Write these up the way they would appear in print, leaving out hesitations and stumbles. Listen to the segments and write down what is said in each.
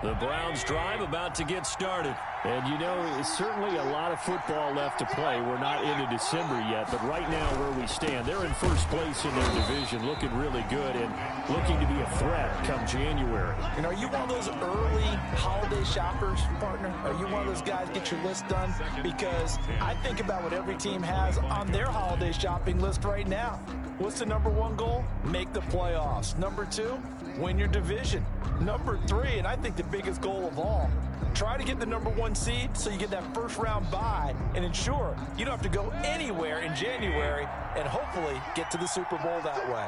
The Browns drive about to get started. And, you know, it's certainly a lot of football left to play. We're not into December yet, but right now where we stand, they're in first place in their division, looking really good and looking to be a threat come January. And are you one of those early holiday shoppers, partner? Are you one of those guys get your list done? Because I think about what every team has on their holiday shopping list right now. What's the number one goal? Make the playoffs. Number two, win your division. Number three, and I think the biggest goal of all, try to get the number one seed so you get that first round bye and ensure you don't have to go anywhere in January and hopefully get to the Super Bowl that way.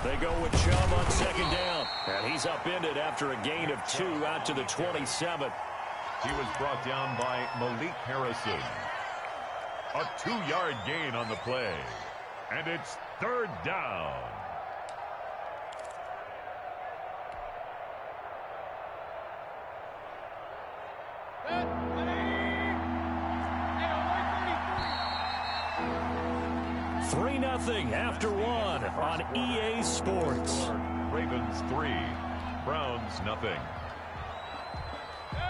They go with Chubb on second down. And he's upended after a gain of 2 out to the 27. He was brought down by Malik Harrison. A 2-yard gain on the play. And it's third down. Nothing after one on EA Sports. Ravens 3, Browns nothing.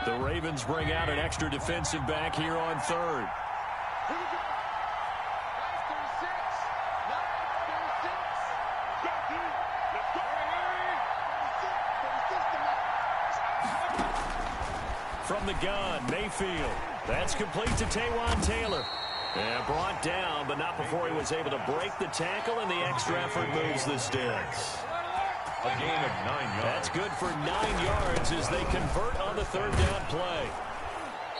The Ravens bring out an extra defensive back here on third. From the gun, Mayfield. That's complete to Taywan Taylor. And brought down, but not before he was able to break the tackle, and the extra effort moves the sticks. A gain of 9 yards. That's good for 9 yards as they convert on the third down play.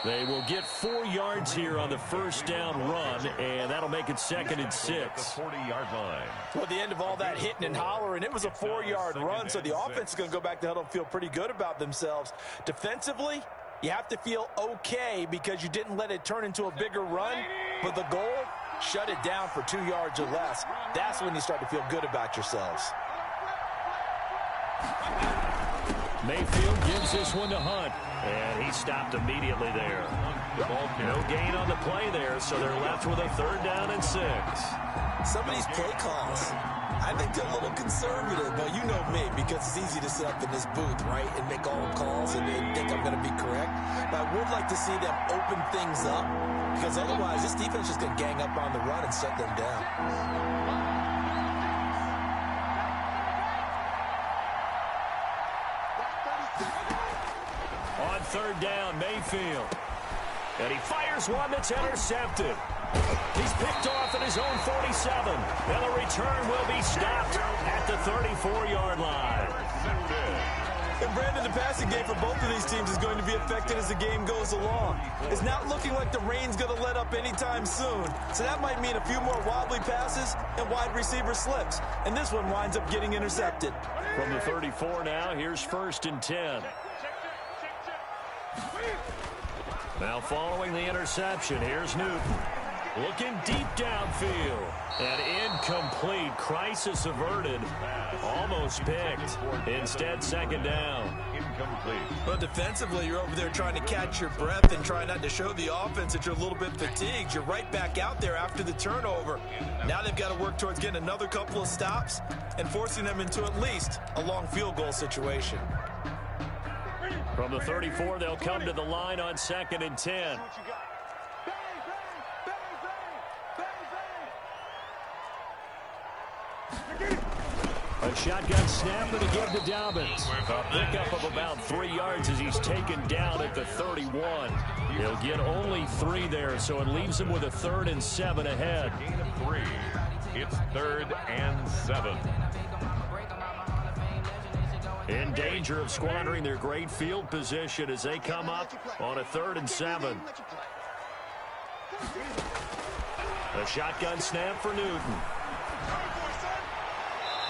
They will get 4 yards here on the first down run, and that'll make it 2nd and 6. The 40-yard line. Well, at the end of all that hitting and hollering, it was a 4-yard run, so the offense is going to go back to huddle and feel pretty good about themselves. Defensively, you have to feel okay because you didn't let it turn into a bigger run, but the goal, shut it down for 2 yards or less. That's when you start to feel good about yourselves. Mayfield gives this one to Hunt, and he stopped immediately there. No gain on the play there, so they're left with a 3rd down and 6. Some of these play calls, I think they're a little conservative, but you know me, because it's easy to sit up in this booth, right, and make all the calls and think I'm going to be correct. But I would like to see them open things up, because otherwise this defense is just going to gang up on the run and shut them down. On 3rd down, Mayfield. And he fires one that's intercepted. He's picked off at his own 47. And the return will be stopped at the 34-yard line. And Brandon, the passing game for both of these teams is going to be affected as the game goes along. It's not looking like the rain's going to let up anytime soon. So that might mean a few more wobbly passes and wide receiver slips. And this one winds up getting intercepted. From the 34 now, here's 1st and 10. Now following the interception, here's Newton. Looking deep downfield. And incomplete. Crisis averted. Almost picked. Instead, 2nd down. Incomplete. But defensively, you're over there trying to catch your breath and trying not to show the offense that you're a little bit fatigued. You're right back out there after the turnover. Now they've got to work towards getting another couple of stops and forcing them into at least a long field goal situation. From the 34, they'll come to the line on 2nd and 10. A shotgun snap and again to Dobbins. A pickup of about 3 yards as he's taken down at the 31. He'll get only 3 there, so it leaves him with a 3rd and 7 ahead. Gain of 3. It's 3rd and 7. In danger of squandering their great field position as they come up on a 3rd and 7. A shotgun snap for Newton.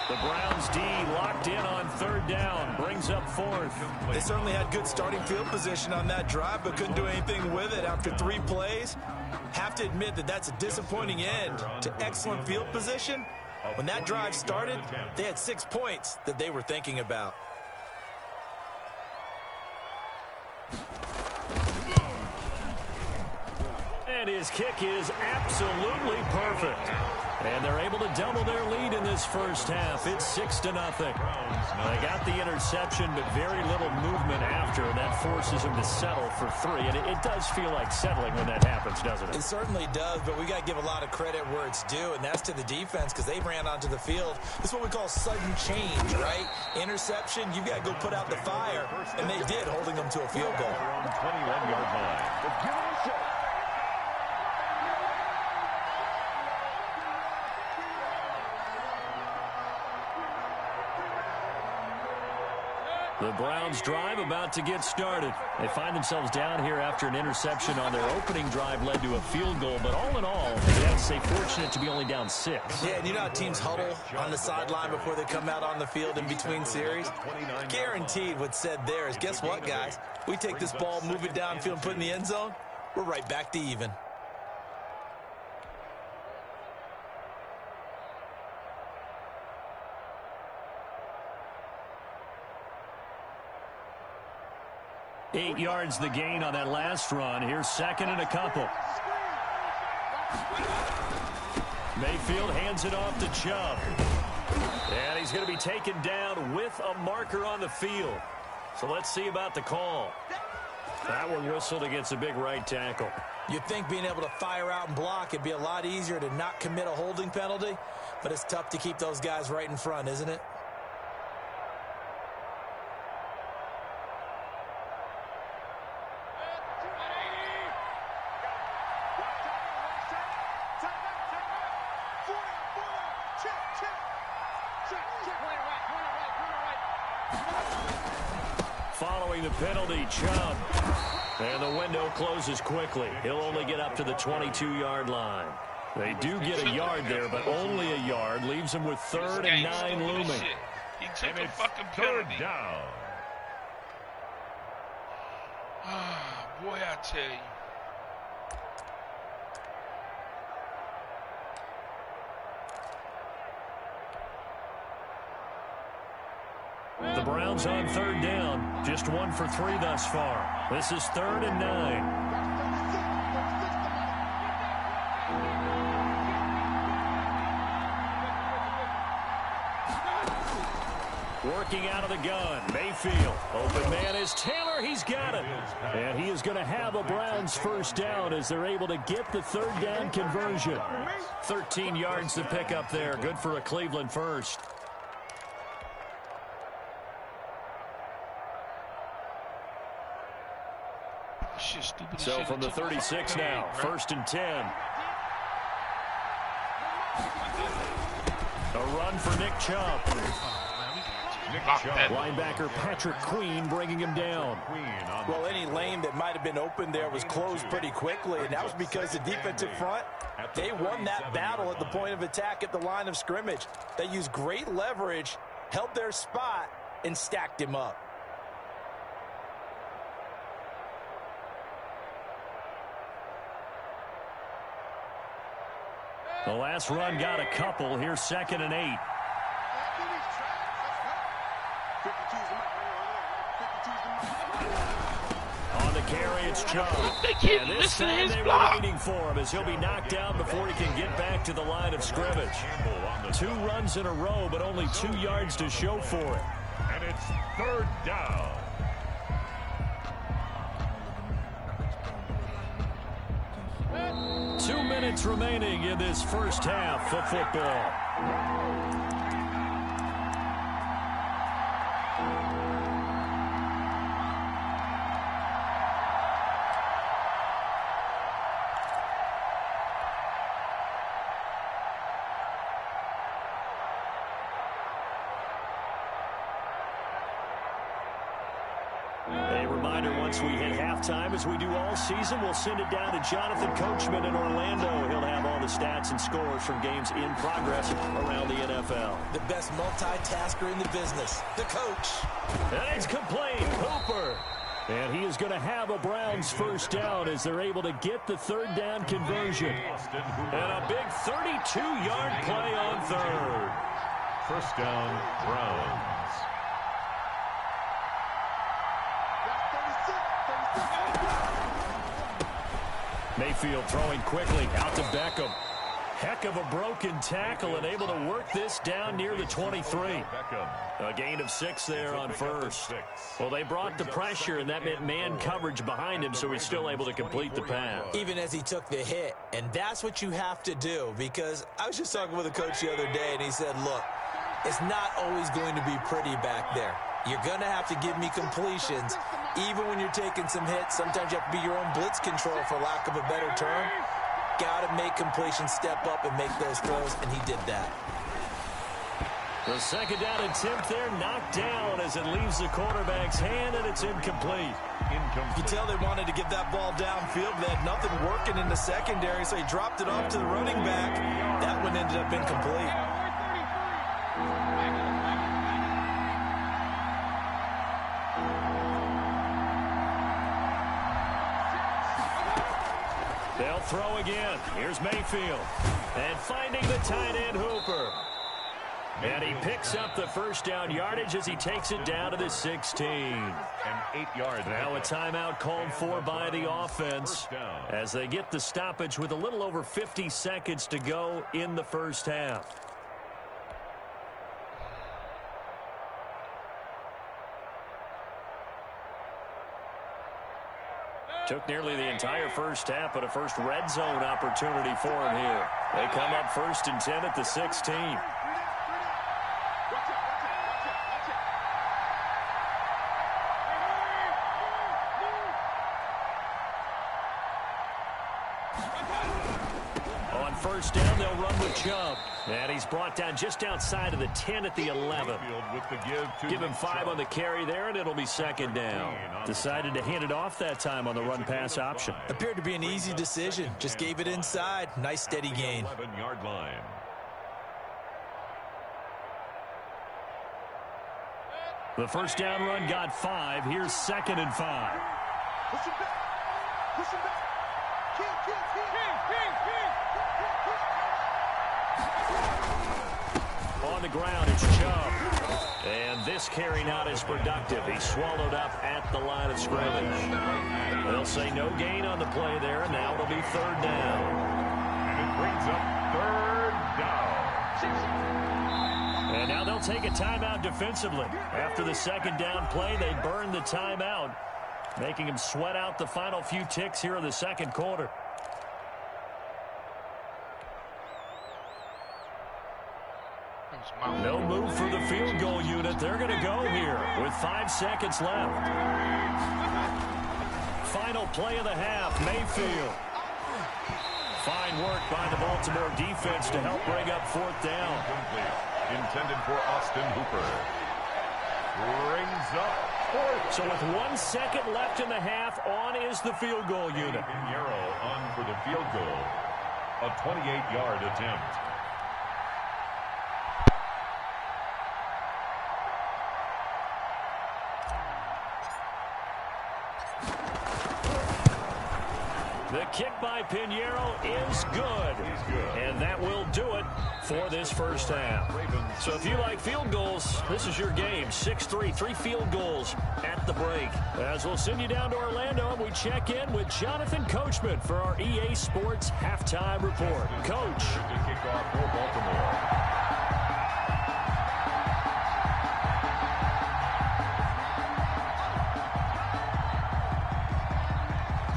The Browns D locked in on 3rd down, brings up 4th. They certainly had good starting field position on that drive, but couldn't do anything with it after 3 plays. Have to admit that that's a disappointing end to excellent field position. When that drive started, they had 6 points that they were thinking about. And his kick is absolutely perfect. And they're able to double their lead in this first half. It's 6-0. They got the interception, but very little movement after. That forces them to settle for 3. And it does feel like settling when that happens, doesn't it? It certainly does, but we got to give a lot of credit where it's due, and that's to the defense because they ran onto the field. This is what we call sudden change, right? Interception, you got to go put out the fire, and they did, holding them to a field goal. 21-yard line. The Browns drive about to get started. They find themselves down here after an interception on their opening drive led to a field goal. But all in all, they have to say fortunate to be only down 6. Yeah, and you know how teams huddle on the sideline before they come out on the field in between series? Guaranteed what's said there is, guess what, guys? We take this ball, move it downfield, and put it in the end zone, we're right back to even. Eight yards the gain on that last run. Here's second and a couple. Mayfield hands it off to Chubb. And he's going to be taken down with a marker on the field. So let's see about the call. That one whistled against a big right tackle. You'd think being able to fire out and block it'd be a lot easier to not commit a holding penalty, but it's tough to keep those guys right in front, isn't it? Following the penalty, Chubb. And the window closes quickly. He'll only get up to the 22-yard line. They do get a yard there, but only a yard. Leaves them with 3rd and 9 looming. He took a fucking penalty. Down. Boy, I tell you. The Browns on 3rd down. Just 1 for 3 thus far. This is 3rd and 9. Working out of the gun, Mayfield. Open man is Taylor. He's got it. And he is going to have a Browns first down as they're able to get the 3rd down conversion. 13 yards to pick up there. Good for a Cleveland first. So from the 36 now, 1st and 10. A run for Nick Chubb. Linebacker Patrick Queen bringing him down. Well, any lane that might have been open there was closed pretty quickly, and that was because the defensive front, they won that battle at the point of attack at the line of scrimmage. They used great leverage, held their spot, and stacked him up. The last run got a couple. Here's 2nd and 8. On the carry, it's Chubb. And this time they were waiting for him as he'll be knocked down before he can get back to the line of scrimmage. 2 runs in a row, but only 2 yards to show for it. And it's 3rd down. Two minutes remaining in this first half of football. A reminder, once we hit halftime, as we do all season, we'll send it down to Jonathan Coachman in Orlando. He'll have all the stats and scores from games in progress around the NFL. The best multitasker in the business, the coach. And it's complete. Hooper. And he is going to have a Browns first down as they're able to get the 3rd down conversion. And a big 32-yard play on 3rd. First down, Browns. Mayfield throwing quickly out to Beckham. Heck of a broken tackle and able to work this down near the 23. A gain of 6 there on first. Well, they brought the pressure, and that meant man coverage behind him, so he's still able to complete the pass. Even as he took the hit, and that's what you have to do, because I was just talking with a coach the other day, and he said, look, it's not always going to be pretty back there. You're going to have to give me completions. Even when you're taking some hits, sometimes you have to be your own blitz control, for lack of a better term. Got to make completions step up and make those throws, and he did that. The second down attempt there knocked down as it leaves the quarterback's hand, and it's incomplete. You tell they wanted to get that ball downfield. They had nothing working in the secondary, so he dropped it off to the running back. That one ended up incomplete. They'll throw again. Here's Mayfield. And finding the tight end Hooper. And he picks up the first down yardage as he takes it down to the 16. And 8 yards. Now a timeout called for by the offense as they get the stoppage with a little over 50 seconds to go in the first half. Took nearly the entire first half, but a first red zone opportunity for him here. They come up 1st and 10 at the 16. On first down, they'll run with Chubb. And he's brought down just outside of the 10 at the 11. Give him 5 on the carry there, and it'll be second down. Decided to hand it off that time on the run-pass option. Appeared to be an easy decision. Just gave it inside. Nice, steady gain. 11-yard line. The first down run got 5. Here's 2nd and 5. Push him back. Push him back. King. On the ground, it's Chubb. And this carry not as productive. He's swallowed up at the line of scrimmage. They'll say no gain on the play there, and now it'll be 3rd down. And it brings up 3rd down. And now they'll take a timeout defensively. After the 2nd down play, they burn the timeout, making him sweat out the final few ticks here in the 2nd quarter. No move for the field goal unit. They're going to go here with 5 seconds left. Final play of the half, Mayfield. Fine work by the Baltimore defense to help bring up 4th down. Intended for Austin Hooper. Brings up 4th. So with 1 second left in the half, on is the field goal unit. Pinheiro on for the field goal. A 28-yard attempt. The kick by Pinheiro is good. And that will do it for this first half. So if you like field goals, this is your game. 6-3, 3 field goals at the break. As we'll send you down to Orlando, and we check in with Jonathan Coachman for our EA Sports Halftime Report. Coach. The kickoff for Baltimore.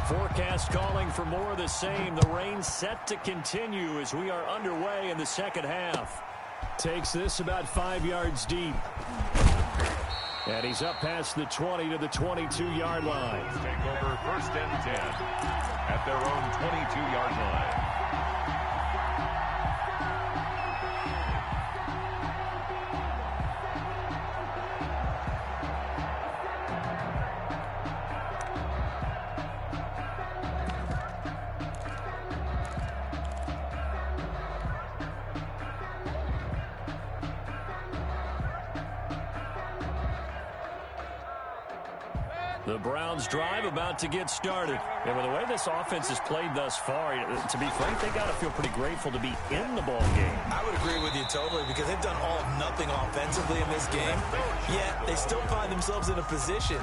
Forecast calling for more of the same. The rain set to continue as we are underway in the second half. Takes this about 5 yards deep. And he's up past the 20 to the 22-yard line. Take over 1st and 10 at their own 22-yard line. The Browns drive about to get started. And with the way this offense has played thus far, to be frank, they got to feel pretty grateful to be in the ball game. I would agree with you totally, because they've done all of nothing offensively in this game, yet they still find themselves in a position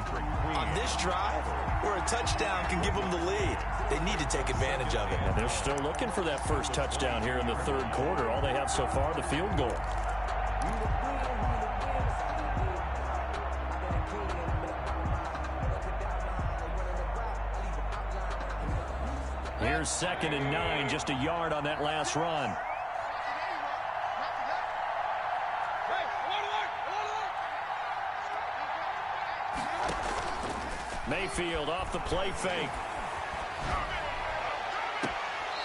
on this drive where a touchdown can give them the lead. They need to take advantage of it. And they're still looking for that first touchdown here in the third quarter. All they have so far, the field goal. Here's 2nd and 9, just a yard on that last run. Mayfield off the play fake.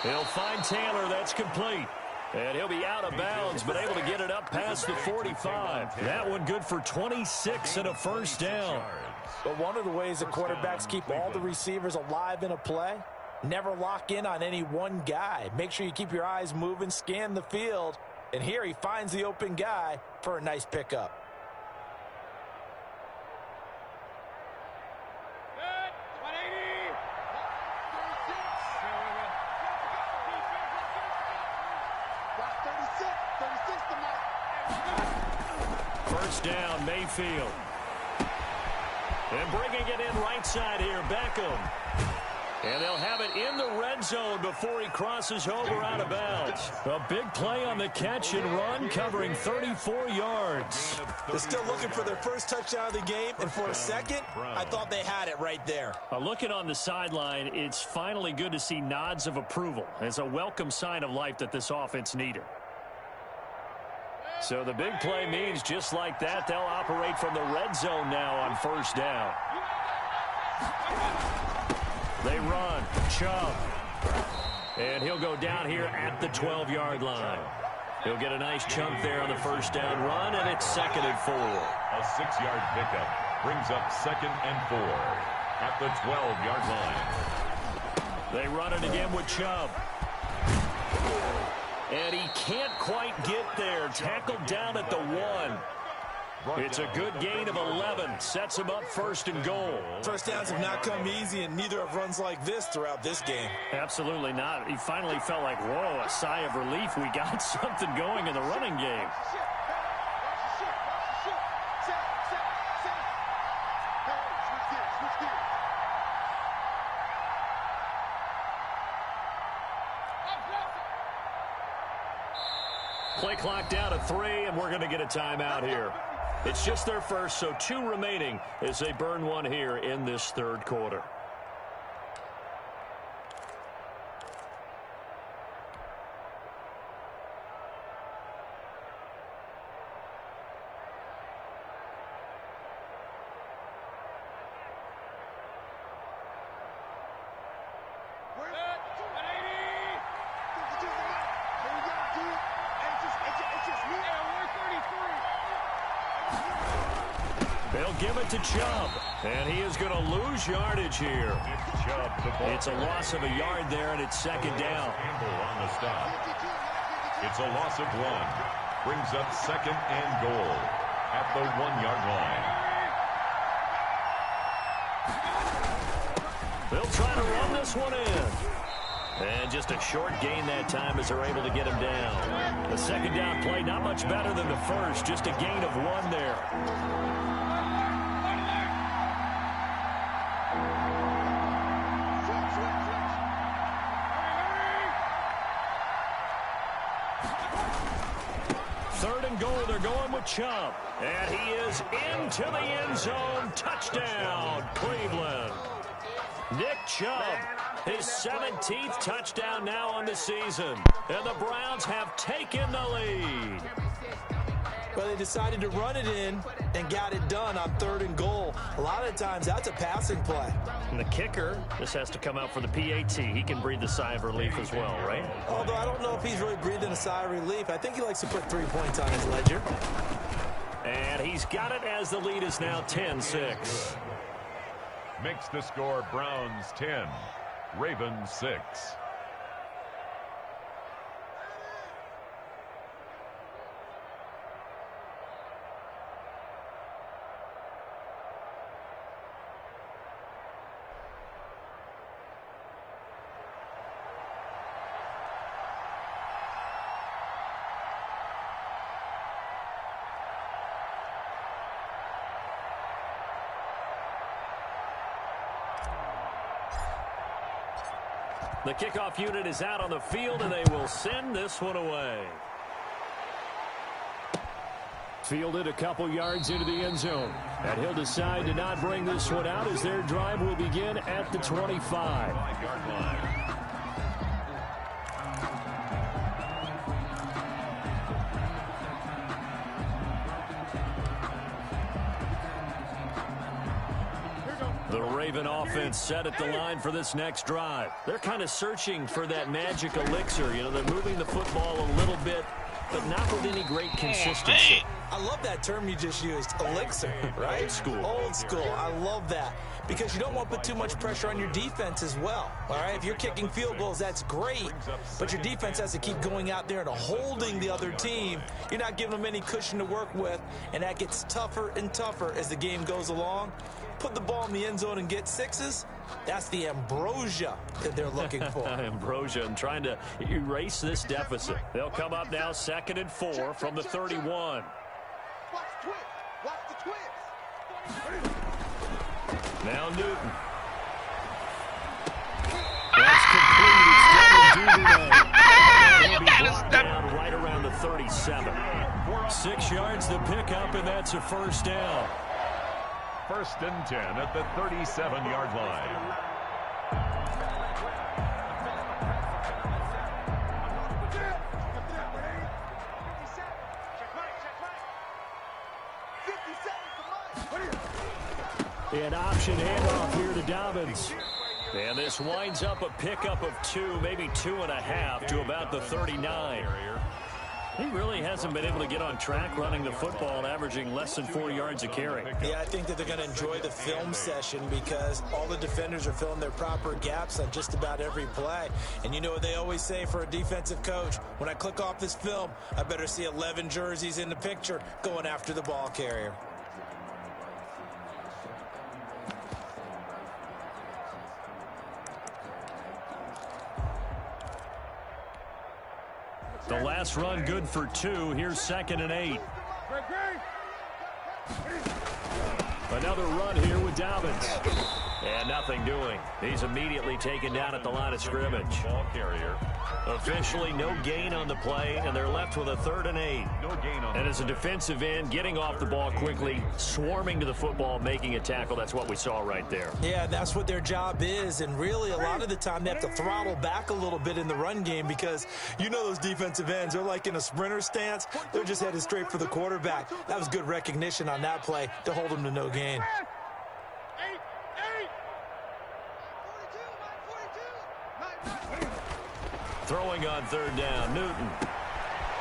He'll find Taylor. That's complete. And he'll be out of bounds, but able to get it up past the 45. That one good for 26 and a first down. But one of the ways that quarterbacks keep all the receivers alive in a play, never lock in on any one guy. Make sure you keep your eyes moving, scan the field. And here he finds the open guy for a nice pickup. First down, Mayfield. And bringing it in right side here, Beckham. And they'll have it in the red zone before he crosses over out of bounds. A big play on the catch and run, covering 34 yards. They're still looking for their first touchdown of the game, and for a second, I thought they had it right there. Looking on the sideline, it's finally good to see nods of approval. It's a welcome sign of life that this offense needed. So the big play means just like that, they'll operate from the red zone now on first down. They run. Chubb. And he'll go down here at the 12-yard line. He'll get a nice chunk there on the first down run, and it's 2nd and 4. A 6-yard pickup brings up 2nd and 4 at the 12-yard line. They run it again with Chubb. And he can't quite get there. Tackled down at the 1. It's a good gain of 11. Sets him up 1st and goal. First downs have not come easy, and neither have runs like this throughout this game. Absolutely not. He finally felt like, whoa, a sigh of relief. We got something going in the running game. Play clock down to 3, and we're going to get a timeout here. It's just their first, so 2 remaining as they burn one here in this third quarter. They'll give it to Chubb, and he is going to lose yardage here. It's a loss of a yard there, and it's 2nd down. On the stop. It's a loss of 1. Brings up 2nd and goal at the 1-yard line. They'll try to run this one in. And just a short gain that time as they're able to get him down. The 2nd down play, not much better than the first. Just a gain of 1 there. They're going with Chubb. And he is into the end zone. Touchdown, Cleveland. Nick Chubb, his 17th touchdown now on the season. And the Browns have taken the lead. Well, they decided to run it in and got it done on 3rd and goal. A lot of times, that's a passing play. And the kicker, this has to come out for the PAT. He can breathe a sigh of relief as well, right? Although I don't know if he's really breathing a sigh of relief. I think he likes to put 3 points on his ledger. And he's got it as the lead is now 10-6. Makes the score Browns 10, Ravens 6. The kickoff unit is out on the field, and they will send this one away. Fielded a couple yards into the end zone. And he'll decide to not bring this one out as their drive will begin at the 25-yard line. The Raven offense set at the line for this next drive. They're kind of searching for that magic elixir. You know, they're moving the football a little bit, but not with any great consistency. I love that term you just used, elixir, right? Old school. Old school. I love that because you don't want to put too much pressure on your defense as well, all right? If you're kicking field goals, that's great, but your defense has to keep going out there and holding the other team. You're not giving them any cushion to work with, and that gets tougher and tougher as the game goes along. Put the ball in the end zone and get sixes. That's the ambrosia that they're looking for. Ambrosia and trying to erase this deficit. They'll come up now 2nd and 4 from the 31. Watch the twist. Watch the twist. Now Newton. That's complete. You gotta step down right around the 37. 6 yards to pick up, and that's a first down. 1st and 10 at the 37-yard line. An option handoff here to Dobbins. And this winds up a pickup of 2, maybe 2.5 to about the 39. He really hasn't been able to get on track running the football, averaging less than 4 yards a carry. Yeah, I think that they're going to enjoy the film session because all the defenders are filling their proper gaps on just about every play. And you know what they always say for a defensive coach? When I click off this film, I better see 11 jerseys in the picture going after the ball carrier. The last run good for 2. Here's 2nd and 8. Another run here with Dobbins. And nothing doing. He's immediately taken down at the line of scrimmage. Ball carrier. Officially no gain on the play, and they're left with a 3rd and 8. No gain on. And as a defensive end, getting off the ball quickly, swarming to the football, making a tackle, that's what we saw right there. Yeah, that's what their job is, and really a lot of the time they have to throttle back a little bit in the run game because you know those defensive ends, they're like in a sprinter stance. They're just headed straight for the quarterback. That was good recognition on that play to hold them to no gain. Throwing on 3rd down, Newton.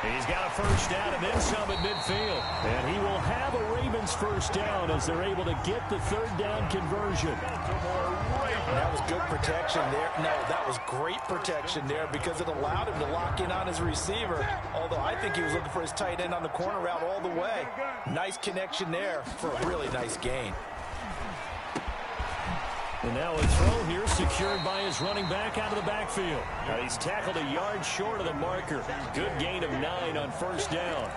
He's got a first down and then some at midfield. And he will have a Ravens first down as they're able to get the 3rd down conversion. That was good protection there. No, that was great protection there because it allowed him to lock in on his receiver. Although I think he was looking for his tight end on the corner route all the way. Nice connection there for a really nice gain. And now a throw here secured by his running back out of the backfield. Now he's tackled a yard short of the marker. Good gain of 9 on first down.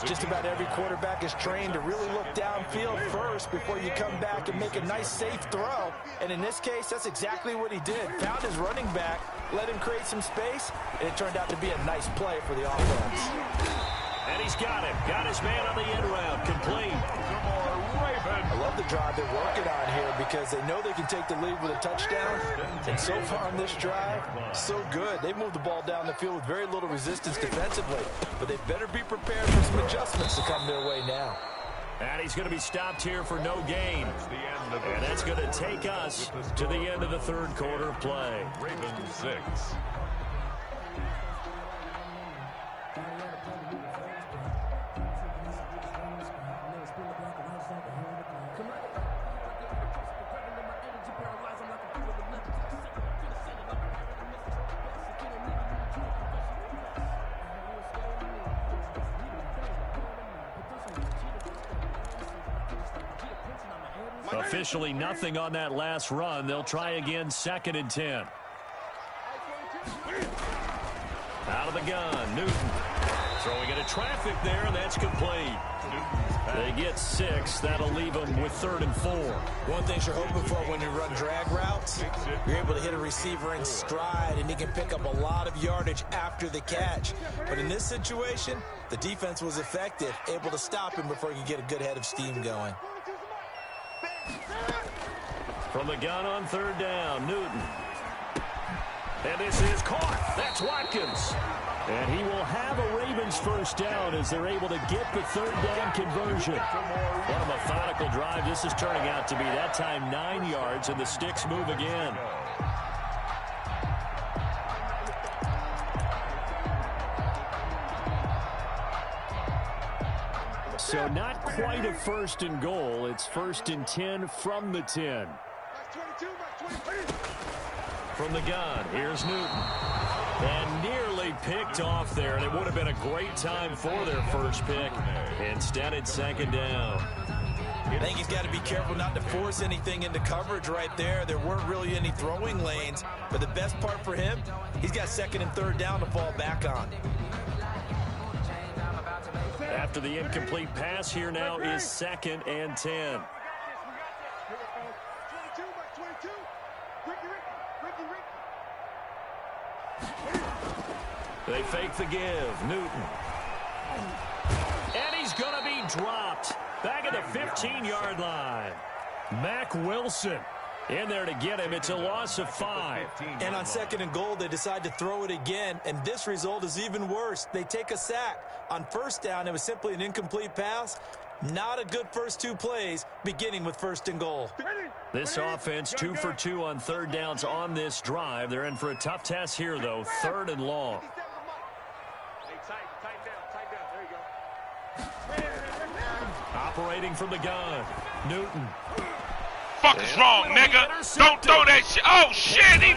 Just about every quarterback is trained to really look downfield first before you come back and make a nice, safe throw. And in this case, that's exactly what he did. Found his running back, let him create some space, and it turned out to be a nice play for the offense. And he's got him. Got his man on the end round. Complete. I love the drive they're working on here because they know they can take the lead with a touchdown. And so far on this drive, so good. They moved the ball down the field with very little resistance defensively. But they better be prepared for some adjustments to come their way now. And he's going to be stopped here for no gain. And that's going to take us to the end of the 3rd quarter of play. Ravens 6. Officially nothing on that last run. They'll try again 2nd and 10. Out of the gun, Newton. Throwing into traffic there, and that's complete. They get 6. That'll leave them with 3rd and 4. One thing you're hoping for when you run drag routes, you're able to hit a receiver in stride, and he can pick up a lot of yardage after the catch. But in this situation, the defense was effective, able to stop him before he could get a good head of steam going. From the gun on 3rd down, Newton. And this is caught. That's Watkins. And he will have a Ravens first down as they're able to get the 3rd down conversion. What a methodical drive this is turning out to be. That time 9 yards, and the sticks move again. So not quite a 1st and goal. It's 1st and 10 from the 10. From the gun, here's Newton. And nearly picked off there, and it would have been a great time for their first pick. Instead, it's 2nd down. I think he's got to be careful not to force anything into coverage right there. There weren't really any throwing lanes, but the best part for him, he's got 2nd and 3rd down to fall back on. After the incomplete pass, here now is 2nd and 10. They fake the give. Newton. And he's going to be dropped. Back at the 15-yard line. Mack Wilson in there to get him. It's a loss of 5. And on 2nd and goal, they decide to throw it again, and this result is even worse. They take a sack. On 1st down, it was simply an incomplete pass. Not a good first 2 plays, beginning with 1st and goal. This offense 2 for 2 on 3rd downs on this drive. They're in for a tough task here, though. 3rd and long. Operating from the gun, Newton. Fuck is wrong, nigga? Don't throw that shit. Oh, shit. He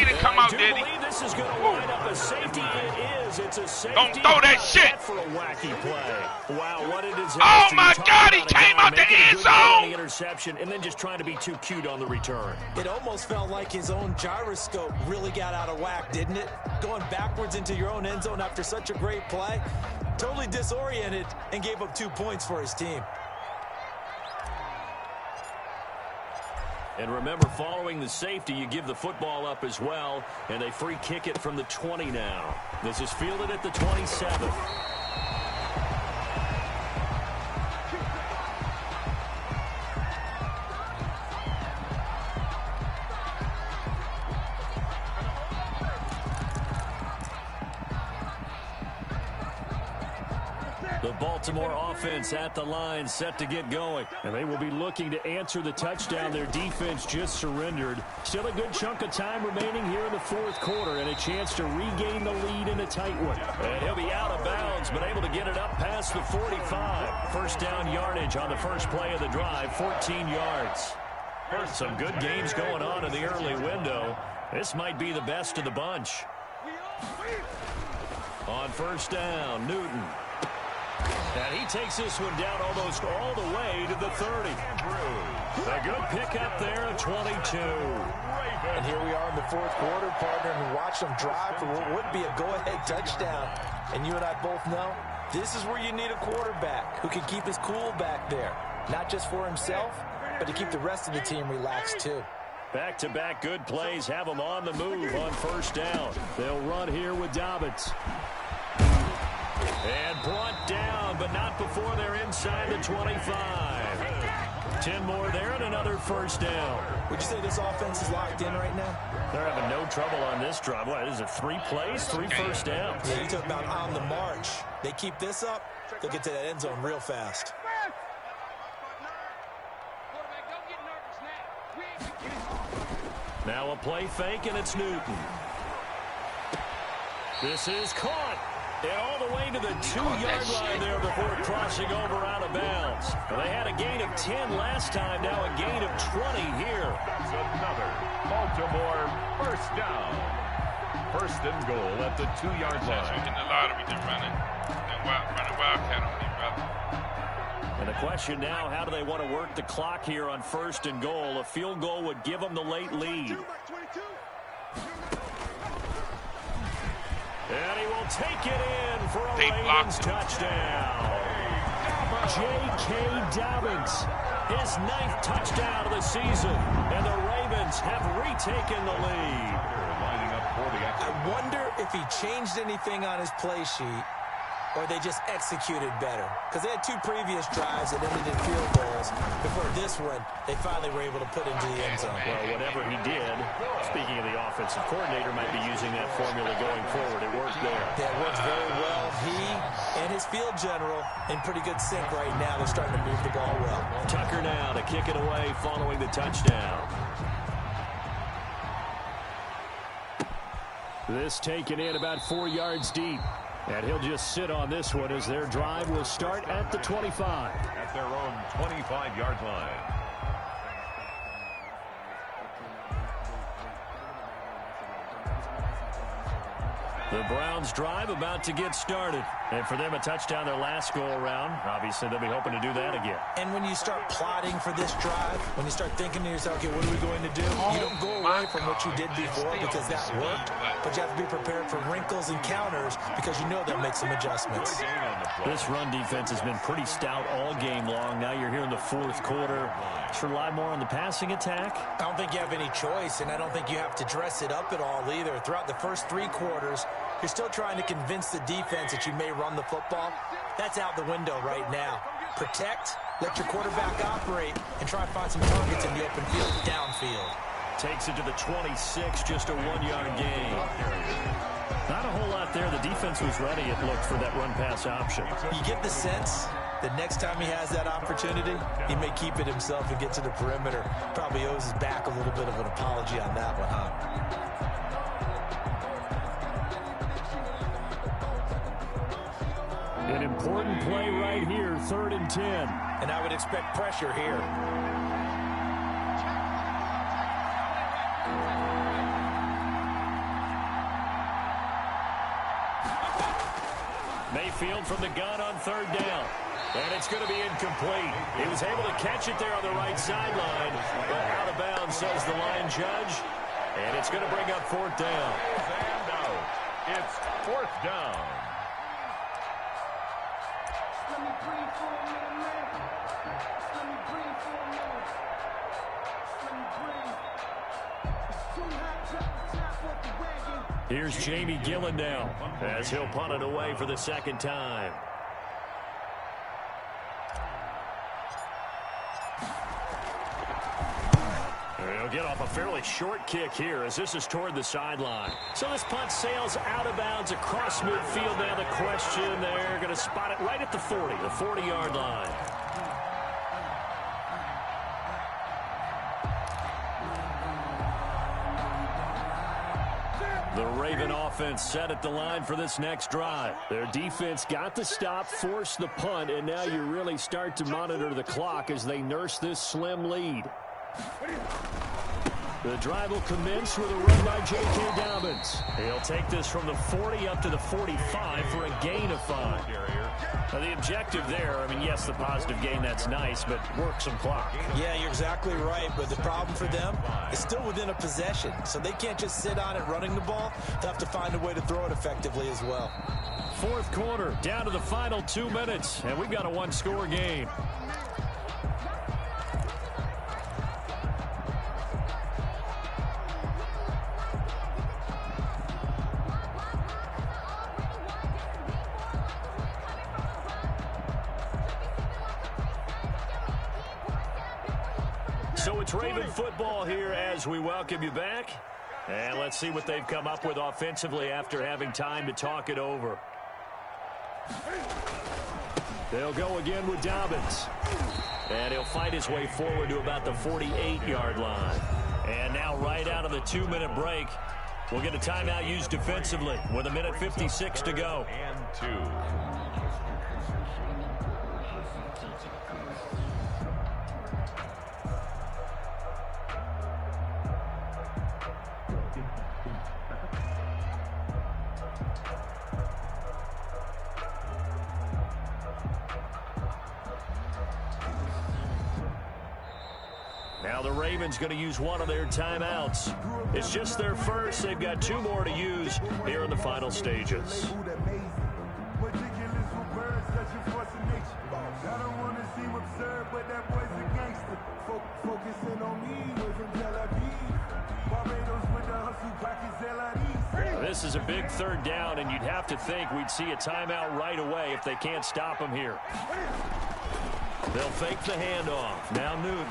didn't come out, did he? This is going to wind up a safety. It is. It's a safety. Don't throw that shit. For a wacky play. Wow, what a disaster. Oh, my God. He came out the end zone. The interception, and then just trying to be too cute on the return. It almost felt like his own gyroscope really got out of whack, didn't it? Going backwards into your own end zone after such a great play. Totally disoriented and gave up 2 points for his team. And remember, following the safety, you give the football up as well, and they free kick it from the 20 now. This is fielded at the 27. The Baltimore offense at the line, set to get going. And they will be looking to answer the touchdown their defense just surrendered. Still a good chunk of time remaining here in the 4th quarter, and a chance to regain the lead in a tight one. And he'll be out of bounds, but able to get it up past the 45. First down yardage on the first play of the drive, 14 yards. Some good games going on in the early window. This might be the best of the bunch. On 1st down, Newton. And he takes this one down almost all the way to the 30. A good pickup there at 22. And here we are in the 4th quarter, partner, and watch them drive for what would be a go-ahead touchdown. And you and I both know this is where you need a quarterback who can keep his cool back there. Not just for himself, but to keep the rest of the team relaxed too. Back-to-back good plays have them on the move on 1st down. They'll run here with Dobbins. And brought down, but not before they're inside the 25. 10 more there and another 1st down. Would you say this offense is locked in right now? They're having no trouble on this drive. What is it, 3 plays, 3 first downs? Yeah, you talk about on the march. They keep this up, they'll get to that end zone real fast. Now a play fake, and it's Newton. This is caught. And all the way to the 2-yard line there before crossing over out of bounds. Well, they had a gain of 10 last time, now a gain of 20 here. That's another Baltimore first down. 1st and goal at the 2-yard line. We getting the lottery, they're running Wildcat on me, brother. And the question now, how do they want to work the clock here on 1st and goal? A field goal would give them the late lead. And he will take it in for a They Ravens blocked it. touchdown. J.K. Dobbins, his 9th touchdown of the season. And the Ravens have retaken the lead. Lining up for the extra. I wonder if he changed anything on his play sheet or they just executed better. Because they had 2 previous drives that ended in field goals. Before this one, they finally were able to put into the end zone. Well, whatever he did, speaking of the offensive coordinator, might be using that formula going forward. It worked there. That worked very well. He and his field general in pretty good sync right now. They're starting to move the ball well. Tucker now to kick it away following the touchdown. This taken in about 4 yards deep. And he'll just sit on this one as their drive will start at the 25. At their own 25-yard line. The Browns drive about to get started. And for them, a touchdown their last go-around. Obviously, they'll be hoping to do that again. And when you start plotting for this drive, when you start thinking to yourself, okay, what are we going to do? You don't go away from what you did before because that worked, but you have to be prepared for wrinkles and counters because you know they'll make some adjustments. This run defense has been pretty stout all game long. Now you're here in the 4th quarter. Just rely more on the passing attack. I don't think you have any choice, and I don't think you have to dress it up at all either. Throughout the first 3 quarters, you're still trying to convince the defense that you may run the football. That's out the window right now. Protect, let your quarterback operate, and try and find some targets in the open field, downfield. Takes it to the 26, just a 1-yard gain. Not a whole lot there. The defense was ready, it looked, for that run-pass option. You get the sense that next time he has that opportunity, he may keep it himself and get to the perimeter. Probably owes his back a little bit of an apology on that one, huh? An important play right here, 3rd and 10. And I would expect pressure here. Mayfield from the gun on 3rd down. And it's going to be incomplete. He was able to catch it there on the right sideline, but out of bounds, says the line judge. And it's going to bring up 4th down. And out. It's 4th down. Here's Jamie Gillen now as he'll punt it away for the 2nd time. He'll get off a fairly short kick here as this is toward the sideline. So this punt sails out of bounds across midfield. Now the question, they're going to spot it right at the 40, the 40-yard line. The Raven offense set at the line for this next drive. Their defense got the stop, forced the punt, and now you really start to monitor the clock as they nurse this slim lead. The drive will commence with a run by J.K. Dobbins. He'll take this from the 40 up to the 45 for a gain of 5. Now, the objective there, I mean, yes, the positive gain, that's nice, but work some clock. Yeah, you're exactly right, but the problem for them is still within a possession, so they can't just sit on it running the ball. They'll have to find a way to throw it effectively as well. 4th quarter, down to the final 2 minutes, and we've got a 1-score game. So it's Raven football here as we welcome you back. And let's see what they've come up with offensively after having time to talk it over. They'll go again with Dobbins. And he'll fight his way forward to about the 48-yard line. And now right out of the 2-minute break, we'll get a timeout used defensively with 1:56 to go. And 2. Now the Ravens going to use one of their timeouts. It's just their first. They've got 2 more to use here in the final stages. This is a big 3rd down, and you'd have to think we'd see a timeout right away if they can't stop him here. They'll fake the handoff. Now Newton.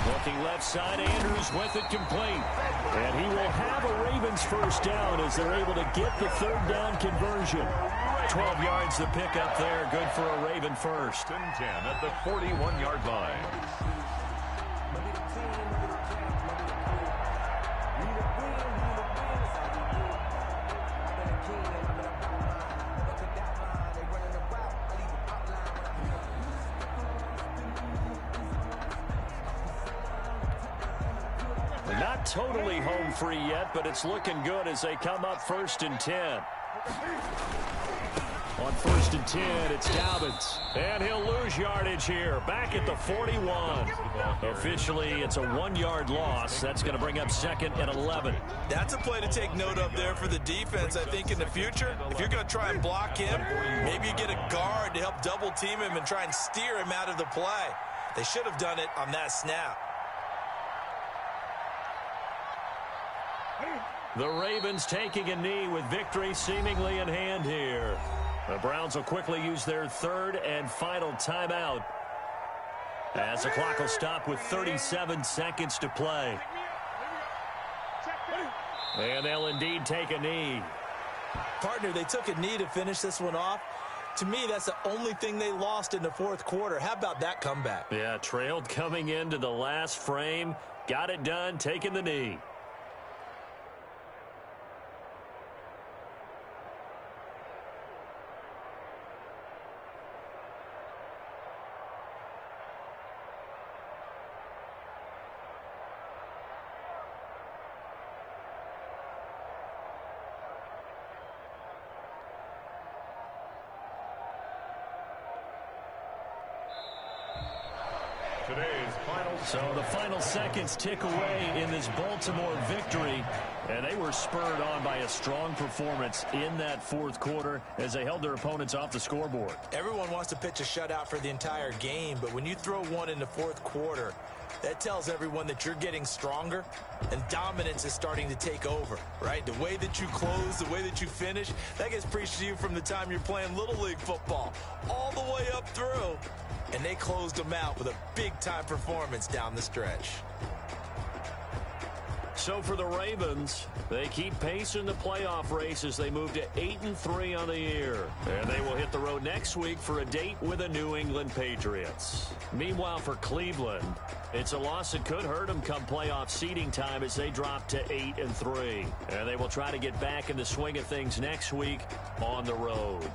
Looking left side, Andrews with it complete. And he will have a Ravens first down as they're able to get the 3rd down conversion. 12 yards the pickup there. Good for a Raven first. 10 at the 41-yard line. Not totally home free yet, but it's looking good as they come up 1st and 10. On 1st and 10, it's Dobbins. And he'll lose yardage here. Back at the 41. Officially, it's a 1-yard loss. That's going to bring up 2nd and 11. That's a play to take note of there for the defense, I think, in the future. If you're going to try and block him, maybe you get a guard to help double team him and try and steer him out of the play. They should have done it on that snap. The Ravens taking a knee with victory seemingly in hand here. The Browns will quickly use their 3rd and final timeout as the clock will stop with 37 seconds to play. And they'll indeed take a knee. Partner, they took a knee to finish this one off. To me, that's the only thing they lost in the 4th quarter. How about that comeback? Yeah, trailed coming into the last frame. Got it done, taking the knee. So the final seconds tick away in this Baltimore victory, and they were spurred on by a strong performance in that 4th quarter as they held their opponents off the scoreboard. Everyone wants to pitch a shutout for the entire game, but when you throw one in the 4th quarter, that tells everyone that you're getting stronger and dominance is starting to take over, right? The way that you close, the way that you finish, that gets preached to you from the time you're playing Little League football all the way up through. And they closed them out with a big-time performance down the stretch. So for the Ravens, they keep pace in the playoff race as they move to 8-3 on the year. And they will hit the road next week for a date with the New England Patriots. Meanwhile, for Cleveland, it's a loss that could hurt them come playoff seeding time as they drop to 8-3. And they will try to get back in the swing of things next week on the road.